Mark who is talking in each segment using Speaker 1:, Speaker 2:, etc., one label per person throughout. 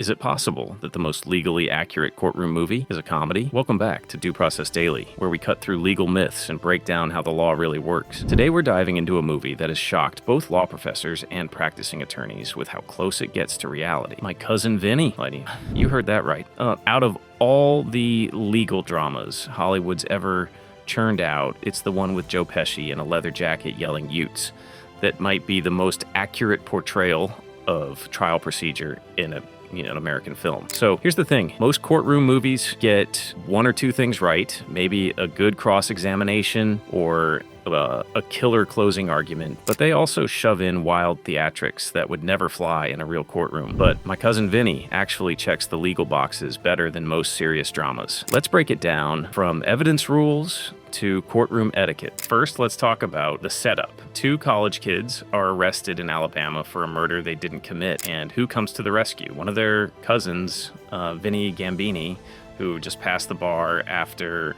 Speaker 1: Is it possible that the most legally accurate courtroom movie is a comedy? Welcome back to Due Process Daily, where we cut through legal myths and break down how the law really works. Today we're diving into a movie that has shocked both law professors and practicing attorneys with how close it gets to reality. My Cousin Vinny. You heard that right. Out of all the legal dramas Hollywood's ever churned out, it's the one with Joe Pesci in a leather jacket yelling Yutes that might be the most accurate portrayal of trial procedure in an American film. So here's the thing. Most courtroom movies get one or two things right, maybe a good cross-examination or a killer closing argument, but they also shove in wild theatrics that would never fly in a real courtroom. But My Cousin Vinny actually checks the legal boxes better than most serious dramas. Let's break it down from evidence rules to courtroom etiquette. First, let's talk about the setup. Two college kids are arrested in Alabama for a murder they didn't commit, and who comes to the rescue? One of their cousins, Vinny Gambini, who just passed the bar after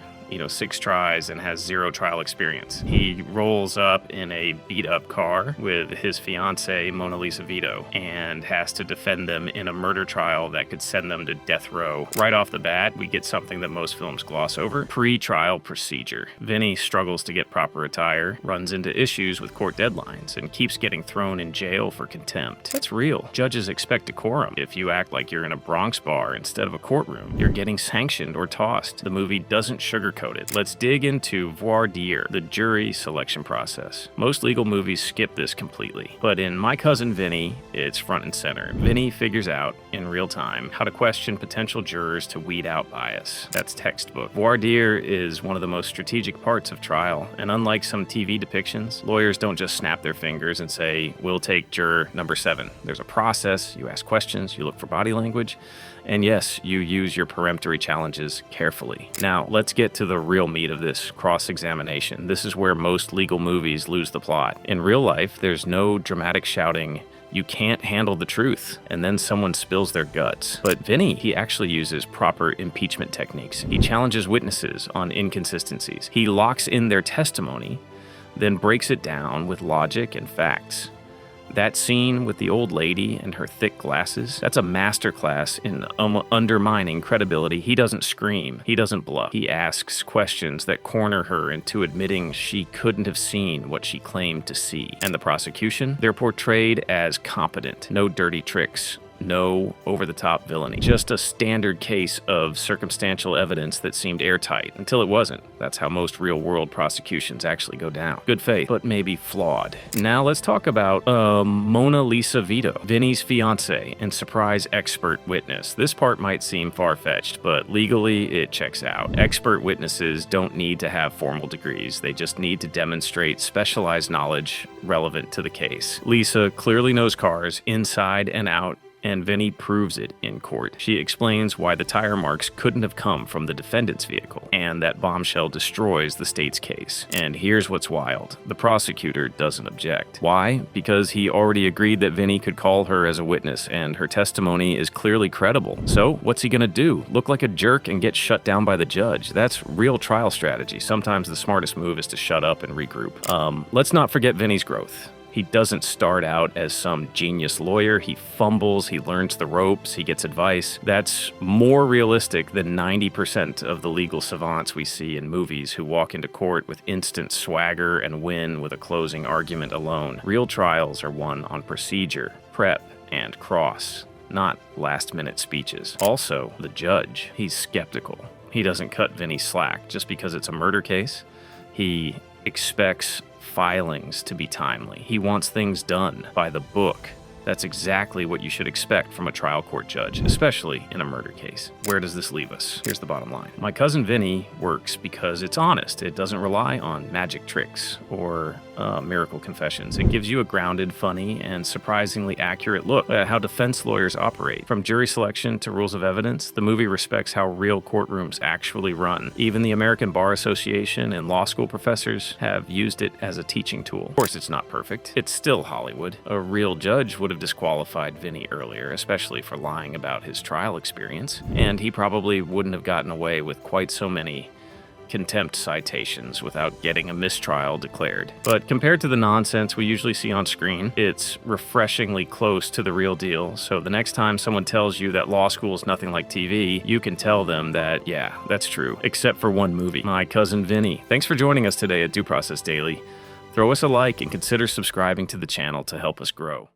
Speaker 1: 6 tries and has 0 trial experience. He rolls up in a beat-up car with his fiancée, Mona Lisa Vito, and has to defend them in a murder trial that could send them to death row. Right off the bat, we get something that most films gloss over: pre-trial procedure. Vinny struggles to get proper attire, runs into issues with court deadlines, and keeps getting thrown in jail for contempt. That's real. Judges expect decorum. If you act like you're in a Bronx bar instead of a courtroom, you're getting sanctioned or tossed. The movie doesn't sugarcoat it. Let's dig into voir dire, the jury selection process. Most legal movies skip this completely, but in My Cousin Vinny, it's front and center. Vinny figures out, in real time, how to question potential jurors to weed out bias. That's textbook. Voir dire is one of the most strategic parts of trial, and unlike some TV depictions, lawyers don't just snap their fingers and say, "We'll take juror number 7. There's a process. You ask questions, you look for body language, and yes, you use your peremptory challenges carefully. Now, let's get to the real meat of this cross-examination. This is where most legal movies lose the plot. In real life, there's no dramatic shouting, "You can't handle the truth," and then someone spills their guts. But Vinny, he actually uses proper impeachment techniques. He challenges witnesses on inconsistencies. He locks in their testimony, then breaks it down with logic and facts. That scene with the old lady and her thick glasses, that's a masterclass in undermining credibility. He doesn't scream. He doesn't bluff. He asks questions that corner her into admitting she couldn't have seen what she claimed to see. And the prosecution? They're portrayed as competent. No dirty tricks. No over-the-top villainy. Just a standard case of circumstantial evidence that seemed airtight, until it wasn't. That's how most real-world prosecutions actually go down. Good faith, but maybe flawed. Now let's talk about Mona Lisa Vito, Vinny's fiancée and surprise expert witness. This part might seem far-fetched, but legally it checks out. Expert witnesses don't need to have formal degrees. They just need to demonstrate specialized knowledge relevant to the case. Lisa clearly knows cars inside and out, and Vinny proves it in court. She explains why the tire marks couldn't have come from the defendant's vehicle, and that bombshell destroys the state's case. And here's what's wild. The prosecutor doesn't object. Why? Because he already agreed that Vinny could call her as a witness, and her testimony is clearly credible. So what's he gonna do? Look like a jerk and get shut down by the judge? That's real trial strategy. Sometimes the smartest move is to shut up and regroup. Let's not forget Vinny's growth. He doesn't start out as some genius lawyer. He fumbles, he learns the ropes, he gets advice. That's more realistic than 90% of the legal savants we see in movies who walk into court with instant swagger and win with a closing argument alone. Real trials are won on procedure, prep, and cross, not last-minute speeches. Also, the judge, he's skeptical. He doesn't cut Vinny slack just because it's a murder case. He expects filings to be timely. He wants things done by the book. That's exactly what you should expect from a trial court judge, especially in a murder case. Where does this leave us? Here's the bottom line. My Cousin Vinny works because it's honest. It doesn't rely on magic tricks or miracle confessions. It gives you a grounded, funny, and surprisingly accurate look at how defense lawyers operate. From jury selection to rules of evidence, the movie respects how real courtrooms actually run. Even the American Bar Association and law school professors have used it as a teaching tool. Of course, it's not perfect. It's still Hollywood. A real judge would have disqualified Vinny earlier, especially for lying about his trial experience, and he probably wouldn't have gotten away with quite so many contempt citations without getting a mistrial declared. But compared to the nonsense we usually see on screen, it's refreshingly close to the real deal, so the next time someone tells you that law school is nothing like TV, you can tell them that, yeah, that's true, except for one movie, My Cousin Vinny. Thanks for joining us today at Due Process Daily. Throw us a like and consider subscribing to the channel to help us grow.